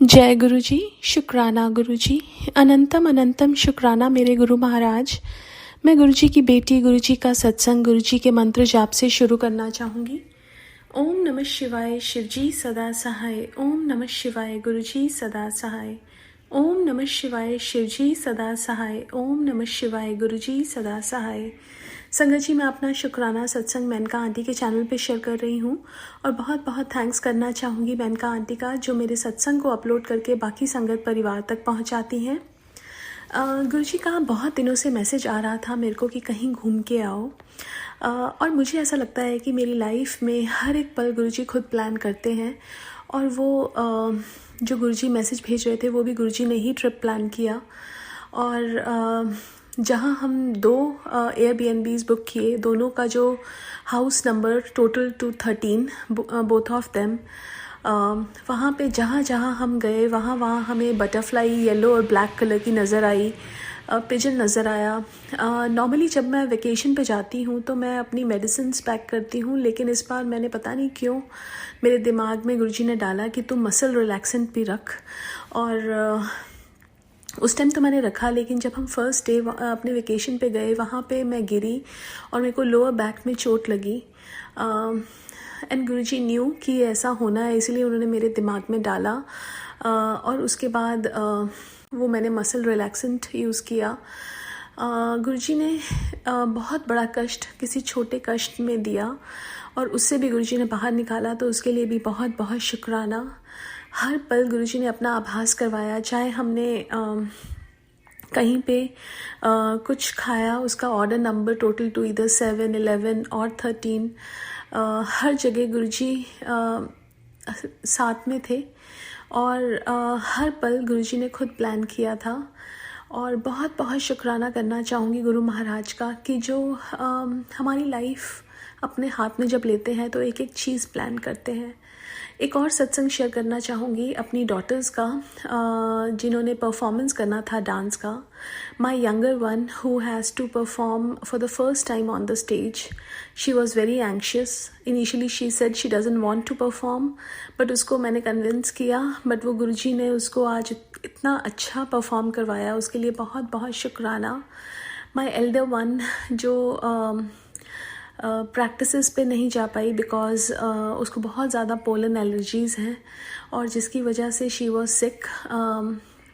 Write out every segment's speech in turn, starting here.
जय गुरु जी, शुक्राना गुरु जी, अनंतम अनंतम शुक्राना मेरे गुरु महाराज। मैं गुरु जी की बेटी, गुरु जी का सत्संग, गुरु जी के मंत्र जाप से शुरू करना चाहूँगी। ओम नमः शिवाय, शिव जी सदा सहाय। ओम नमः शिवाय, गुरु जी सदा सहाय। ओम नमः शिवाय, शिव जी सदा सहाय। ओम नमः शिवाय, गुरु जी सदा सहाय। संगत जी, मैं अपना शुक्राना सत्संग मेनका आंटी के चैनल पे शेयर कर रही हूँ और बहुत बहुत थैंक्स करना चाहूँगी मेनका आंटी का, जो मेरे सत्संग को अपलोड करके बाकी संगत परिवार तक पहुँचाती हैं। गुरुजी का बहुत दिनों से मैसेज आ रहा था मेरे को कि कहीं घूम के आओ, और मुझे ऐसा लगता है कि मेरी लाइफ में हर एक पल गुरुजी खुद प्लान करते हैं। और वो जो गुरुजी मैसेज भेज रहे थे वो भी गुरुजी ने ही ट्रिप प्लान किया। और जहाँ हम 2 एयरबीएनबीज बुक किए, दोनों का जो house number total two 13, both of them, वहाँ पे जहाँ जहाँ हम गए वहाँ वहाँ हमें बटरफ्लाई येलो और ब्लैक कलर की नज़र आई, पिजन नज़र आया। नॉर्मली जब मैं वेकेशन पे जाती हूँ तो मैं अपनी मेडिसिन्स पैक करती हूँ, लेकिन इस बार मैंने पता नहीं क्यों मेरे दिमाग में गुरुजी ने डाला कि तुम मसल रिलैक्सेंट भी रख। और उस टाइम तो मैंने रखा, लेकिन जब हम फर्स्ट डे अपने वेकेशन पे गए वहाँ पे मैं गिरी और मेरे को लोअर बैक में चोट लगी। एंड गुरुजी न्यू कि ऐसा होना है, इसलिए उन्होंने मेरे दिमाग में डाला। और उसके बाद वो मैंने मसल रिलैक्सेंट यूज़ किया। गुरुजी ने बहुत बड़ा कष्ट किसी छोटे कष्ट में दिया और उससे भी गुरुजी ने बाहर निकाला, तो उसके लिए भी बहुत बहुत शुक्राना। हर पल गुरुजी ने अपना आभास करवाया, चाहे हमने कहीं पे कुछ खाया, उसका ऑर्डर नंबर टोटल टू इधर 7, 11 और 13, हर जगह गुरुजी साथ में थे। और हर पल गुरुजी ने खुद प्लान किया था। और बहुत बहुत शुक्राना करना चाहूँगी गुरु महाराज का कि जो हमारी लाइफ अपने हाथ में जब लेते हैं तो एक एक चीज़ प्लान करते हैं। एक और सत्संग शेयर करना चाहूँगी अपनी डॉटर्स का, जिन्होंने परफॉर्मेंस करना था डांस का। My younger one who has to perform for the first time on the stage, she was very anxious. Initially she said she doesn't want to perform, but उसको मैंने कन्विंस किया, but वो गुरुजी ने उसको आज इतना अच्छा परफॉर्म करवाया, उसके लिए बहुत बहुत शुक्राना। माई एल्डर वन जो प्रैक्टिसेस पे नहीं जा पाई बिकॉज़ उसको बहुत ज़्यादा पोलन एलर्जीज़ हैं और जिसकी वजह से शी वॉज सिक,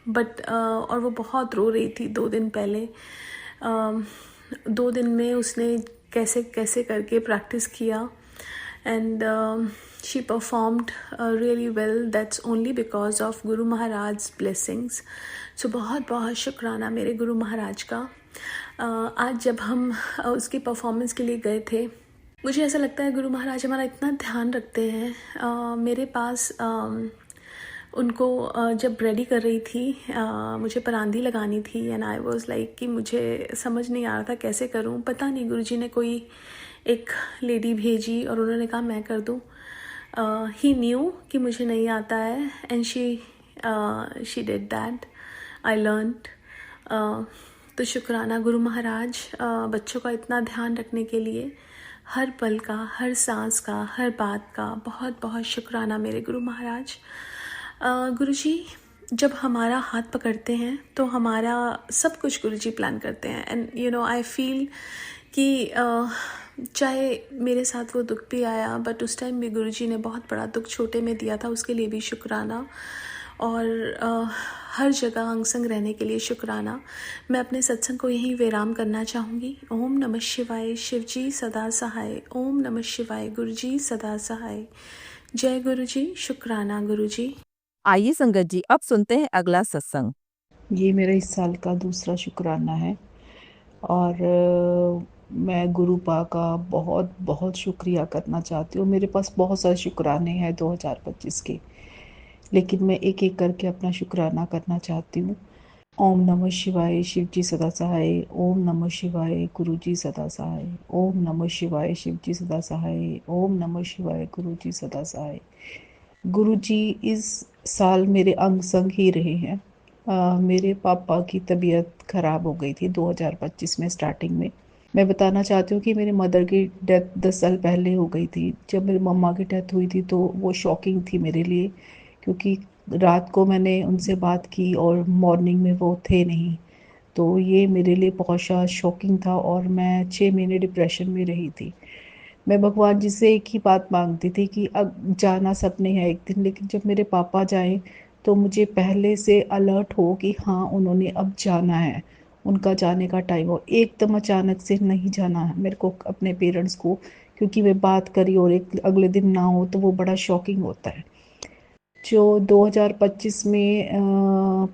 बट और वो बहुत रो रही थी 2 दिन पहले। 2 दिन में उसने कैसे कैसे करके प्रैक्टिस किया and she performed really well. That's only because of Guru Maharaj blessings. सो बहुत बहुत शुक्राना मेरे गुरु महाराज का। आज जब हम उसकी परफॉर्मेंस के लिए गए थे, मुझे ऐसा लगता है गुरु महाराज हमारा इतना ध्यान रखते हैं। मेरे पास उनको जब रेडी कर रही थी, मुझे परांदी लगानी थी एंड आई वाज लाइक कि मुझे समझ नहीं आ रहा था कैसे करूं। पता नहीं गुरुजी ने कोई एक लेडी भेजी और उन्होंने कहा मैं कर दूं। ही न्यू कि मुझे नहीं आता है and she did that. I learned. तो शुक्राना गुरु महाराज, बच्चों का इतना ध्यान रखने के लिए, हर पल का, हर सांस का, हर बात का बहुत बहुत शुक्राना मेरे गुरु महाराज। गुरुजी जब हमारा हाथ पकड़ते हैं तो हमारा सब कुछ गुरुजी प्लान करते हैं। And you know I feel कि चाहे मेरे साथ वो दुख भी आया, बट उस टाइम भी गुरुजी ने बहुत बड़ा दुख छोटे में दिया था, उसके लिए भी शुक्राना। और हर जगह अंग संग रहने के लिए शुक्राना। मैं अपने सत्संग को यहीं विराम करना चाहूँगी। ओम नमः शिवाय, शिव जी सदा सहाय। ओम नमः शिवाय, गुरु जी सदा सहाय। जय गुरु जी, शुक्राना गुरु जी। आइए संगत जी, अब सुनते हैं अगला सत्संग। ये मेरा इस साल का दूसरा शुक्राना है और मैं गुरु पा का बहुत बहुत शुक्रिया करना चाहती हूँ। मेरे पास बहुत सारे शुक्राने हैं 2025 के, लेकिन मैं एक एक करके अपना शुक्राना करना चाहती हूँ। ओम नमः शिवाय, शिव जी सदा सहाय। ओम नमः शिवाय, गुरु जी सदा सहाय। ओम नमः शिवाय, शिव जी सदा सहाय। ओम नमः शिवाय, गुरु जी सदा सहाय। गुरु जी इस साल मेरे अंग संग ही रहे हैं। मेरे पापा की तबीयत ख़राब हो गई थी 2025 में स्टार्टिंग में। मैं बताना चाहती हूँ कि मेरी मदर की डेथ 10 साल पहले हो गई थी। जब मेरी मम्मा की डेथ हुई थी तो वो शॉकिंग थी मेरे लिए, क्योंकि रात को मैंने उनसे बात की और मॉर्निंग में वो थे नहीं। तो ये मेरे लिए बहुत सा शॉकिंग था और मैं 6 महीने डिप्रेशन में रही थी। मैं भगवान जी से एक ही बात माँगती थी कि अब जाना सबने है एक दिन, लेकिन जब मेरे पापा जाएँ तो मुझे पहले से अलर्ट हो कि हाँ, उन्होंने अब जाना है, उनका जाने का टाइम हो। एकदम अचानक से नहीं जाना है मेरे को अपने पेरेंट्स को, क्योंकि मैं बात करी और एक अगले दिन ना हो तो वो बड़ा शॉकिंग होता है। जो 2025 में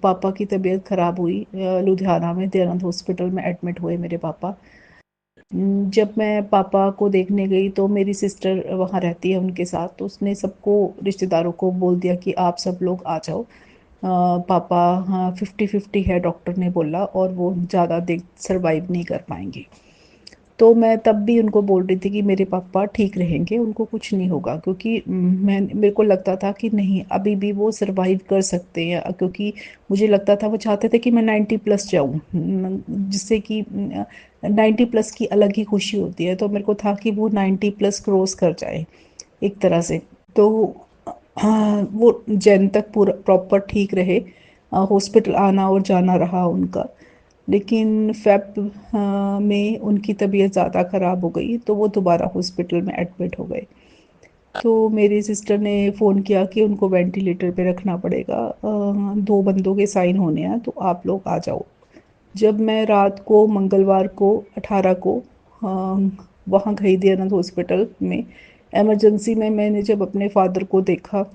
पापा की तबीयत ख़राब हुई, लुधियाना में दयानंद हॉस्पिटल में एडमिट हुए मेरे पापा। जब मैं पापा को देखने गई तो मेरी सिस्टर वहाँ रहती है उनके साथ, तो उसने सबको रिश्तेदारों को बोल दिया कि आप सब लोग आ जाओ। पापा हाँ 50-50 है, डॉक्टर ने बोला, और वो ज़्यादा देर सर्वाइव नहीं कर पाएंगे। तो मैं तब भी उनको बोल रही थी कि मेरे पापा ठीक रहेंगे, उनको कुछ नहीं होगा, क्योंकि मेरे को लगता था कि नहीं, अभी भी वो सर्वाइव कर सकते हैं, क्योंकि मुझे लगता था वो चाहते थे कि मैं 90 प्लस जाऊँ, जिससे कि 90 प्लस की अलग ही खुशी होती है। तो मेरे को था कि वो 90 प्लस क्रॉस कर जाए एक तरह से। तो हाँ, वो जैन तक पूरा प्रॉपर ठीक रहे, हॉस्पिटल आना और जाना रहा उनका। लेकिन में उनकी तबीयत ज़्यादा ख़राब हो गई तो वो दोबारा हॉस्पिटल में एडमिट हो गए। तो मेरी सिस्टर ने फ़ोन किया कि उनको वेंटिलेटर पे रखना पड़ेगा, 2 बंदों के साइन होने हैं, तो आप लोग आ जाओ। जब मैं रात को मंगलवार को 18 को वहाँ गई थी अनंत हॉस्पिटल में, इमरजेंसी में मैंने जब अपने फादर को देखा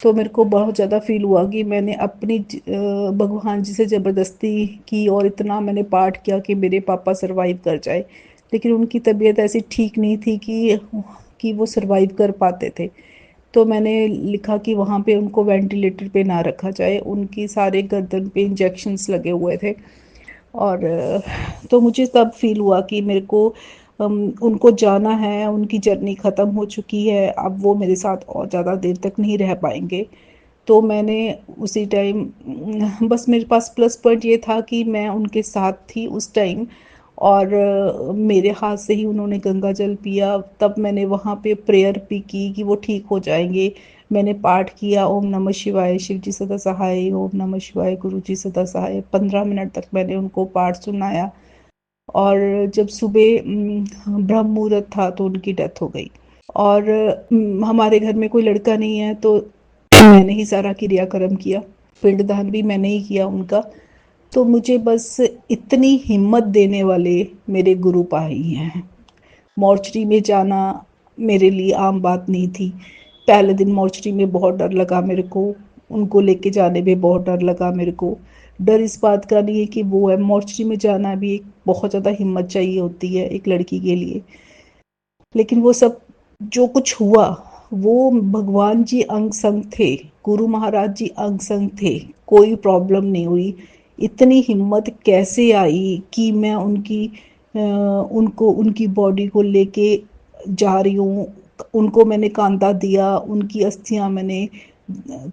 तो मेरे को बहुत ज़्यादा फ़ील हुआ कि मैंने अपनी भगवान जी से ज़बरदस्ती की और इतना मैंने पाठ किया कि मेरे पापा सरवाइव कर जाए, लेकिन उनकी तबीयत ऐसी ठीक नहीं थी कि वो सरवाइव कर पाते थे। तो मैंने लिखा कि वहाँ पे उनको वेंटिलेटर पे ना रखा जाए, उनकी सारे गर्दन पे इंजेक्शंस लगे हुए थे। और तो मुझे तब फील हुआ कि मेरे को उनको जाना है, उनकी जर्नी ख़त्म हो चुकी है, अब वो मेरे साथ और ज़्यादा देर तक नहीं रह पाएंगे। तो मैंने उसी टाइम बस मेरे पास प्लस पॉइंट ये था कि मैं उनके साथ थी उस टाइम, और मेरे हाथ से ही उन्होंने गंगा जल पिया। तब मैंने वहाँ पे प्रेयर भी की कि वो ठीक हो जाएंगे। मैंने पाठ किया, ओम नमः शिवाय, शिव जी सदा सहाय, ओम नमः शिवाय, गुरु जी सदा सहाय। 15 मिनट तक मैंने उनको पाठ सुनाया, और जब सुबह ब्रह्म मुहूर्त था तो उनकी डेथ हो गई। और हमारे घर में कोई लड़का नहीं है, तो मैंने ही सारा क्रियाक्रम किया, पिंडदान भी मैंने ही किया उनका। तो मुझे बस इतनी हिम्मत देने वाले मेरे गुरु भाई हैं। मॉर्चरी में जाना मेरे लिए आम बात नहीं थी। पहले दिन मॉर्चरी में बहुत डर लगा मेरे को, उनको लेके जाने में बहुत डर लगा मेरे को। डर इस बात का नहीं है कि वो है, मॉर्चरी में जाना भी एक बहुत ज़्यादा हिम्मत चाहिए होती है एक लड़की के लिए। लेकिन वो सब जो कुछ हुआ, वो भगवान जी अंग संग थे, गुरु महाराज जी अंग संग थे, कोई प्रॉब्लम नहीं हुई। इतनी हिम्मत कैसे आई कि मैं उनको उनकी बॉडी को लेके जा रही हूँ। उनको मैंने कांदा दिया, उनकी अस्थियां मैंने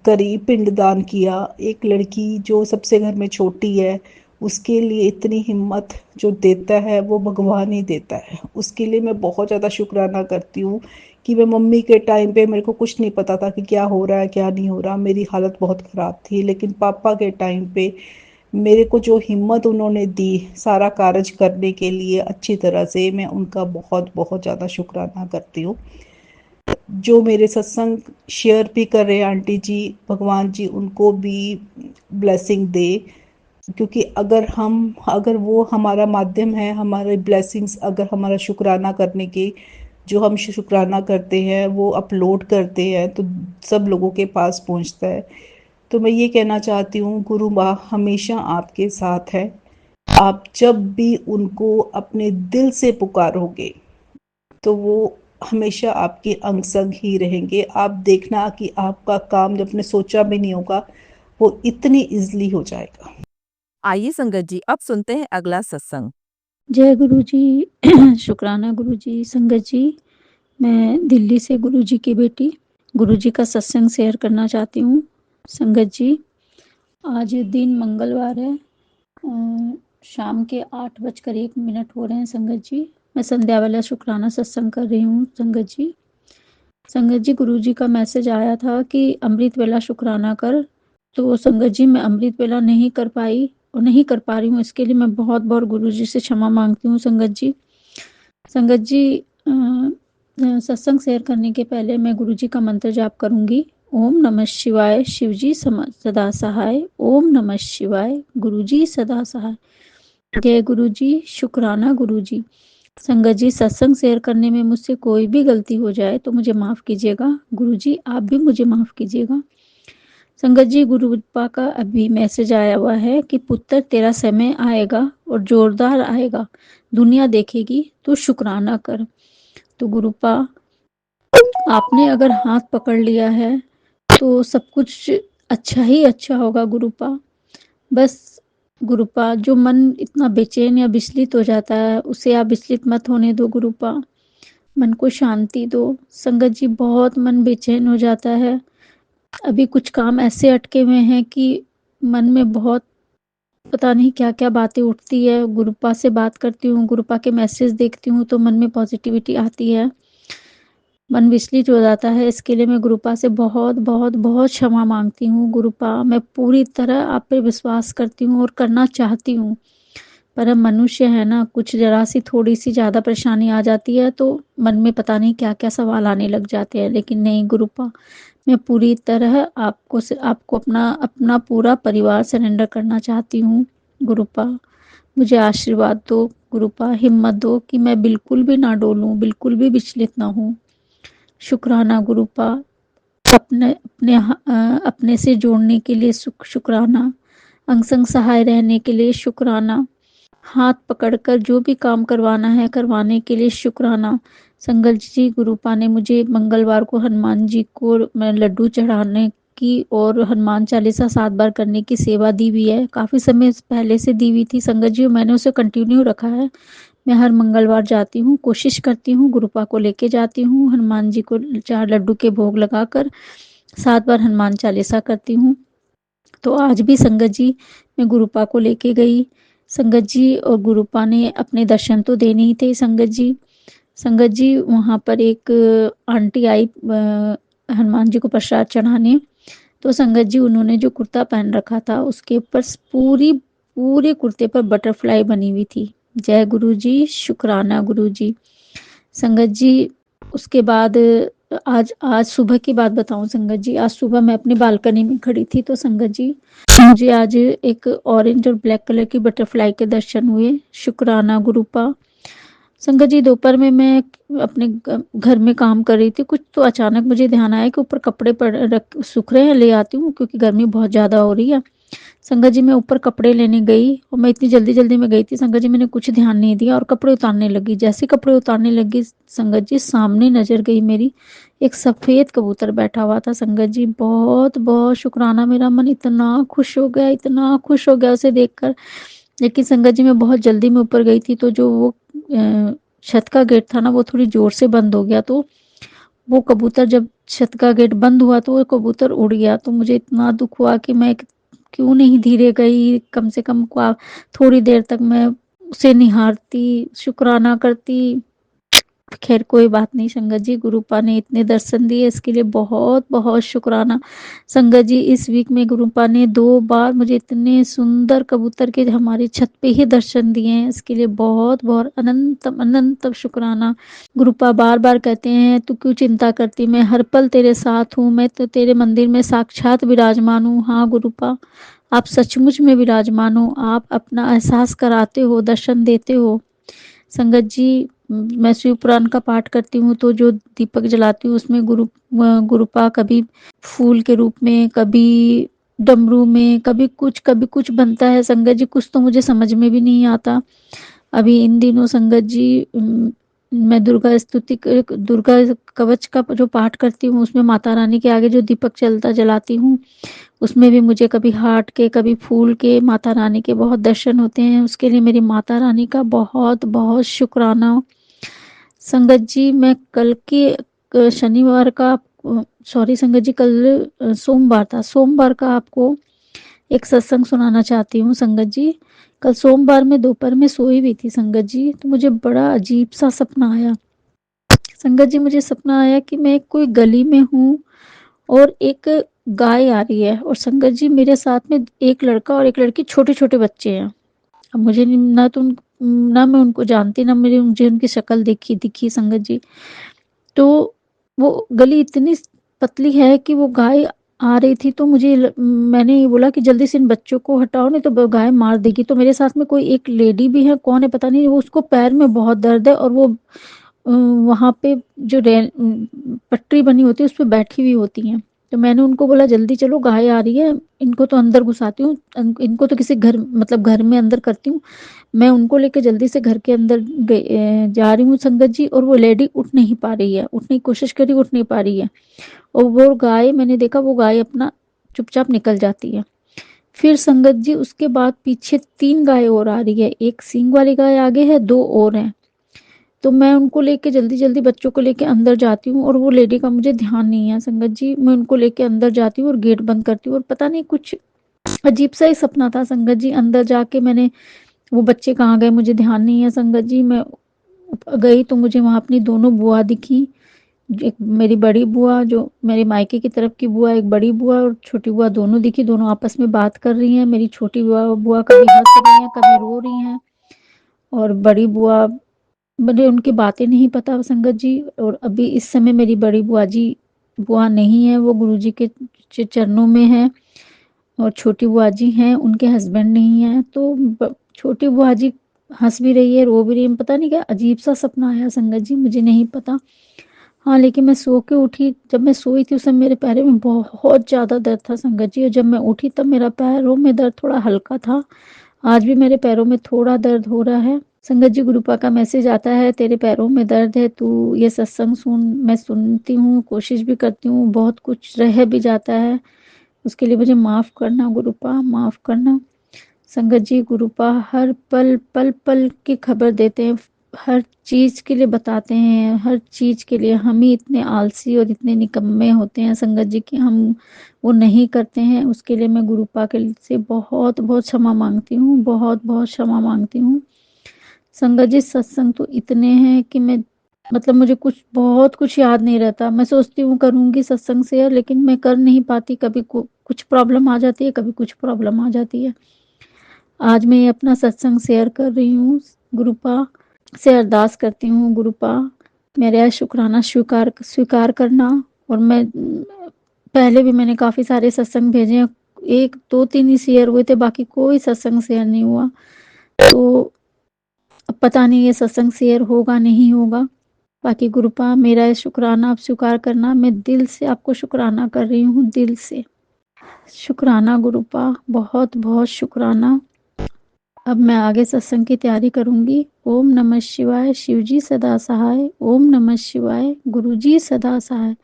करी, पिंडदान किया। एक लड़की जो सबसे घर में छोटी है, उसके लिए इतनी हिम्मत जो देता है वो भगवान ही देता है। उसके लिए मैं बहुत ज़्यादा शुक्राना करती हूँ कि मैं मम्मी के टाइम पे मेरे को कुछ नहीं पता था कि क्या हो रहा है क्या नहीं हो रहा, मेरी हालत बहुत ख़राब थी, लेकिन पापा के टाइम पे मेरे को जो हिम्मत उन्होंने दी सारा कार्य करने के लिए अच्छी तरह से, मैं उनका बहुत बहुत ज़्यादा शुक्राना करती हूँ। जो मेरे सत्संग शेयर भी कर रहे हैं आंटी जी, भगवान जी उनको भी ब्लेसिंग दे, क्योंकि अगर वो हमारा माध्यम है, हमारे ब्लेसिंग्स अगर हमारा शुक्राना करने के, जो हम शुक्राना करते हैं वो अपलोड करते हैं तो सब लोगों के पास पहुंचता है। तो मैं ये कहना चाहती हूँ, गुरु माँ हमेशा आपके साथ है। आप जब भी उनको अपने दिल से पुकारोगे तो वो हमेशा आपके अंग संग ही रहेंगे। आप देखना कि आपका काम जब आपने सोचा भी नहीं होगा, वो इतनी इजली हो जाएगा। आइए संगत जी अब सुनते हैं अगला सत्संग। जय गुरु जी। शुक्राना गुरु जी। संगत जी, मैं दिल्ली से गुरु जी की बेटी गुरु जी का सत्संग शेयर करना चाहती हूँ। संगत जी, आज दिन मंगलवार है, शाम के 8:01 हो रहे हैं। संगत जी, मैं संध्या वाला शुक्राना सत्संग कर रही हूँ। संगत जी, संगत जी, गुरुजी का मैसेज आया था कि अमृत वेला शुक्राना कर। तो संगत जी, मैं अमृत वेला नहीं कर पाई और नहीं कर पा रही हूँ। इसके लिए मैं बहुत-बहुत गुरुजी से क्षमा माँगती हूँ संगत जी। संगत जी, सत्संग शेयर करने के पहले मैं गुरुजी का मंत्र जाप करूँगी। ओम नमः शिवाय, शिवजी सदा सहाय। ओम नमः शिवाय, गुरुजी सदा सहाय। जय गुरुजी, शुक्राना गुरुजी। संगत जी, सत्संग शेयर करने में मुझसे कोई भी गलती हो जाए तो मुझे माफ़ कीजिएगा। गुरुजी, आप भी मुझे माफ़ कीजिएगा। संगत जी, गुरुपा का अभी मैसेज आया हुआ है कि पुत्र, तेरा समय आएगा और जोरदार आएगा, दुनिया देखेगी, तो शुक्राना कर। तो गुरुपा, आपने अगर हाथ पकड़ लिया है तो सब कुछ अच्छा ही अच्छा होगा गुरुपा। बस गुरुपा, जो मन इतना बेचैन या विचलित हो जाता है उसे आप विचलित मत होने दो गुरुपा। मन को शांति दो। संगत जी, बहुत मन बेचैन हो जाता है। अभी कुछ काम ऐसे अटके हुए हैं कि मन में बहुत पता नहीं क्या क्या बातें उठती है। गुरुपा से बात करती हूँ, गुरुपा के मैसेज देखती हूँ तो मन में पॉजिटिविटी आती है, मन विचलित हो जाता है। इसके लिए मैं गुरुपा से बहुत बहुत बहुत क्षमा मांगती हूँ। गुरुपा, मैं पूरी तरह आप पे विश्वास करती हूँ और करना चाहती हूँ, पर हम मनुष्य है ना, कुछ जरा सी थोड़ी सी ज़्यादा परेशानी आ जाती है तो मन में पता नहीं क्या क्या सवाल आने लग जाते हैं। लेकिन नहीं गुरुपा, मैं पूरी तरह आपको अपना अपना पूरा परिवार सरेंडर करना चाहती हूँ। गुरुपा, मुझे आशीर्वाद दो। गुरुपा, हिम्मत दो कि मैं बिल्कुल भी ना डोलूं, बिल्कुल भी विचलित ना हूँ। शुक्राना गुरुपा, अपने से जोड़ने के लिए शुक्राना, अंग संग सहाय रहने के लिए शुक्राना, हाथ पकड़कर जो भी काम करवाना है करवाने के लिए शुक्राना। संगत जी, गुरुपा ने मुझे मंगलवार को हनुमान जी को मैं लड्डू चढ़ाने की और हनुमान चालीसा 7 बार करने की सेवा दी हुई है। काफ़ी समय पहले से दी हुई थी संगत जी, मैंने उसे कंटिन्यू रखा है। मैं हर मंगलवार जाती हूँ, कोशिश करती हूँ, गुरुपा को लेके जाती हूँ, हनुमान जी को 4 लड्डू के भोग लगाकर 7 बार हनुमान चालीसा करती हूँ। तो आज भी संगत जी, मैं गुरुपा को लेके गई संगत जी, और गुरुपा ने अपने दर्शन तो देने ही थे संगत जी। संगत जी, वहाँ पर एक आंटी आई हनुमान जी को प्रसाद चढ़ाने। तो संगत जी, उन्होंने जो कुर्ता पहन रखा था उसके ऊपर पूरे कुर्ते पर बटरफ्लाई बनी हुई थी। जय गुरु जी, शुक्राना गुरु जी। संगत जी, उसके बाद आज आज सुबह की बात बताऊं संगत जी, आज सुबह मैं अपनी बालकनी में खड़ी थी तो संगत जी, मुझे आज एक ऑरेंज और ब्लैक कलर की बटरफ्लाई के दर्शन हुए। शुक्राना गुरुपा। संगत जी, दोपहर में मैं अपने घर में काम कर रही थी, कुछ तो अचानक मुझे ध्यान आया कि ऊपर कपड़े सूख रहे हैं, ले आती हूँ क्योंकि गर्मी बहुत ज़्यादा हो रही है। संगत जी, मैं ऊपर कपड़े लेने गई और मैं इतनी जल्दी जल्दी में गई थी संगत जी, मैंने कुछ ध्यान नहीं दिया और कपड़े उतारने लगी। जैसे कपड़े उतारने लगी संगत जी, सामने नजर गई मेरी एक सफ़ेद कबूतर बैठा हुआ था। संगत जी, बहुत बहुत शुक्राना, मेरा मन इतना खुश हो गया, इतना खुश हो गया उसे देखकर। लेकिन संगत जी, मैं बहुत जल्दी में ऊपर गई थी तो जो वो छत का गेट था ना, वो थोड़ी जोर से बंद हो गया। तो वो कबूतर, जब छत का गेट बंद हुआ तो वो कबूतर उड़ गया। तो मुझे इतना दुख हुआ कि मैं क्यों नहीं धीरे गई, कम से कम थोड़ी देर तक मैं उसे निहारती, शुक्राना करती। खैर कोई बात नहीं संगत जी, गुरुपा ने इतने दर्शन दिए इसके लिए बहुत बहुत शुक्राना। संगत जी, इस वीक में गुरुपा ने 2 बार मुझे इतने सुंदर कबूतर के हमारी छत पे ही दर्शन दिए हैं, इसके लिए बहुत बहुत अनंतम अनंतम शुक्राना। गुरुपा बार बार कहते हैं, तू क्यों चिंता करती, मैं हर पल तेरे साथ हूँ, मैं तो तेरे मंदिर में साक्षात विराजमान हूँ। हाँ गुरुपा, आप सचमुच में विराजमान हो, आप अपना एहसास कराते हो, दर्शन देते हो। संगत जी, मैं शिव पुराण का पाठ करती हूँ तो जो दीपक जलाती हूँ उसमें गुरुपा कभी फूल के रूप में, कभी डमरू में, कभी कुछ बनता है संगत जी, कुछ तो मुझे समझ में भी नहीं आता। अभी इन दिनों संगत जी, मैं दुर्गा कवच का जो पाठ करती हूँ उसमें माता रानी के आगे जो दीपक जलाती हूँ उसमें भी मुझे कभी हार्ट के, कभी फूल के, माता रानी के बहुत दर्शन होते हैं। उसके लिए मेरी माता रानी का बहुत बहुत शुक्राना। संगत जी, मैं कल के शनिवार का, सॉरी संगत जी, कल सोमवार था, सोमवार का आपको एक सत्संग सुनाना चाहती हूँ संगत जी। कल सोमवार में दोपहर में सोई हुई थी संगत जी, तो मुझे बड़ा अजीब सा सपना आया। संगत जी मुझे सपना आया कि मैं कोई गली में हूँ और एक गाय आ रही है और संगत जी मेरे साथ में एक लड़का और एक लड़की, छोटे-छोटे बच्चे हैं। अब मुझे ना मैं उनको जानती, ना मुझे उनकी शक्ल दिखी संगत जी। तो वो गली इतनी पतली है कि वो गाय आ रही थी, तो मैंने ये बोला कि जल्दी से इन बच्चों को हटाओ, नहीं तो गाय मार देगी। तो मेरे साथ में कोई एक लेडी भी है, कौन है पता नहीं, वो उसको पैर में बहुत दर्द है और वो वहाँ पे जो पटरी बनी होती है उस पे बैठी हुई होती हैं। तो मैंने उनको बोला जल्दी चलो, गाय आ रही है, इनको तो अंदर घुसाती हूँ, इनको तो किसी घर मतलब घर में अंदर करती हूँ। मैं उनको लेके जल्दी से घर के अंदर जा रही हूँ संगत जी, और वो लेडी उठ नहीं पा रही है, उठने की कोशिश करी, उठ नहीं पा रही है। और वो गाय, मैंने देखा वो गाय अपना चुपचाप निकल जाती है। फिर संगत जी उसके बाद पीछे 3 गाय और आ रही है, एक सींग वाली गाय आगे है, 2 और हैं। तो मैं उनको लेके जल्दी-जल्दी बच्चों को लेके अंदर जाती हूँ और वो लेडी का मुझे ध्यान नहीं है संगत जी। मैं उनको लेके अंदर जाती हूँ और गेट बंद करती हूँ और पता नहीं कुछ अजीब-सा ही सपना था संगत जी। अंदर जाके मैंने, वो बच्चे कहाँ गए मुझे ध्यान नहीं है संगत जी। मैं गई तो मुझे वहाँ अपनी दोनों बुआ दिखी। एक मेरी बड़ी बुआ, जो मेरे मायके की तरफ की बुआ, एक बड़ी बुआ और छोटी बुआ दोनों दिखी। दोनों आपस में बात कर रही हैं। मेरी छोटी बुआ कभी हँस रही हैं, कभी रो रही हैं, और बड़ी बुआ, मुझे उनकी बातें नहीं पता संगत जी। और अभी इस समय मेरी बड़ी बुआ नहीं है, वो गुरुजी के चरणों में है। और छोटी बुआ जी हैं, उनके हस्बैंड नहीं है। तो छोटी बुआ जी हंस भी रही है, रो भी रही है। पता नहीं क्या अजीब सा सपना आया संगत जी, मुझे नहीं पता। हाँ, लेकिन मैं सो के उठी, जब मैं सोई थी उस समय मेरे पैरों में बहुत ज़्यादा दर्द था संगत जी, और जब मैं उठी तब मेरा पैरों में दर्द थोड़ा हल्का था। आज भी मेरे पैरों में थोड़ा दर्द हो रहा है। संगत जी गुरुपा का मैसेज आता है, तेरे पैरों में दर्द है, तू ये सत्संग सुन। मैं सुनती हूँ, कोशिश भी करती हूँ, बहुत कुछ रह भी जाता है, उसके लिए मुझे माफ़ करना गुरुपा, माफ़ करना। संगत जी गुरुपा हर पल पल पल की खबर देते हैं, हर चीज़ के लिए बताते हैं, हर चीज़ के लिए। हम ही इतने आलसी और इतने निकम्मे होते हैं संगत जी कि हम वो नहीं करते हैं। उसके लिए मैं गुरुपा के से बहुत बहुत क्षमा मांगती हूँ, बहुत बहुत क्षमा मांगती हूँ। संगत जी सत्संग तो इतने हैं कि मैं, मतलब मुझे कुछ बहुत कुछ याद नहीं रहता। मैं सोचती हूँ करूँगी सत्संग शेयर, लेकिन मैं कर नहीं पाती। कभी कुछ प्रॉब्लम आ जाती है, कभी कुछ प्रॉब्लम आ जाती है। आज मैं ये अपना सत्संग शेयर कर रही हूँ। गुरुपा से अरदास करती हूँ, गुरुपा मेरा शुक्राना स्वीकार करना। और मैं पहले भी मैंने काफ़ी सारे सत्संग भेजे हैं, 1 2 3 ही शेयर हुए थे, बाकी कोई सत्संग शेयर नहीं हुआ। तो अब पता नहीं ये सत्संग शेयर होगा नहीं होगा। बाकी गुरुपा मेरा ये शुक्राना आप स्वीकार करना। मैं दिल से आपको शुक्राना कर रही हूँ, दिल से शुक्राना गुरुपा, बहुत बहुत शुक्राना। अब मैं आगे सत्संग की तैयारी करूंगी। ओम नमः शिवाय, शिवजी सदा सहाय। ओम नमः शिवाय, गुरुजी सदा सहाय।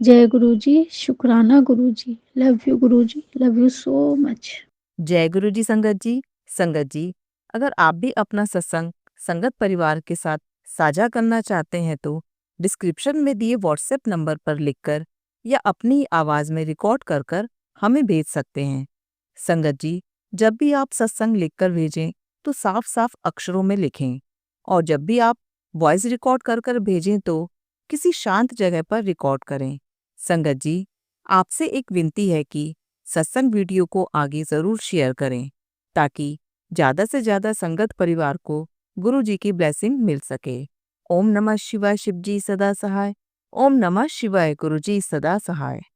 जय गुरुजी, शुक्राना Guruji, love you Guruji, love you so much. जय गुरु जी संगत जी। संगत जी, अगर आप भी अपना सत्संग संगत परिवार के साथ साझा करना चाहते हैं तो डिस्क्रिप्शन में दिए व्हाट्सएप नंबर पर लिखकर या अपनी आवाज़ में रिकॉर्ड कर कर हमें भेज सकते हैं। संगत जी, जब भी आप सत्संग लिखकर भेजें तो साफ साफ अक्षरों में लिखें, और जब भी आप वॉइस रिकॉर्ड कर कर भेजें तो किसी शांत जगह पर रिकॉर्ड करें। संगत जी, आपसे एक विनती है कि सत्संग वीडियो को आगे ज़रूर शेयर करें ताकि ज़्यादा से ज़्यादा संगत परिवार को गुरु जी की ब्लेसिंग मिल सके। ओम नमः शिवाय, शिवजी सदा सहाय। ओम नमः शिवाय, गुरुजी सदा सहाय।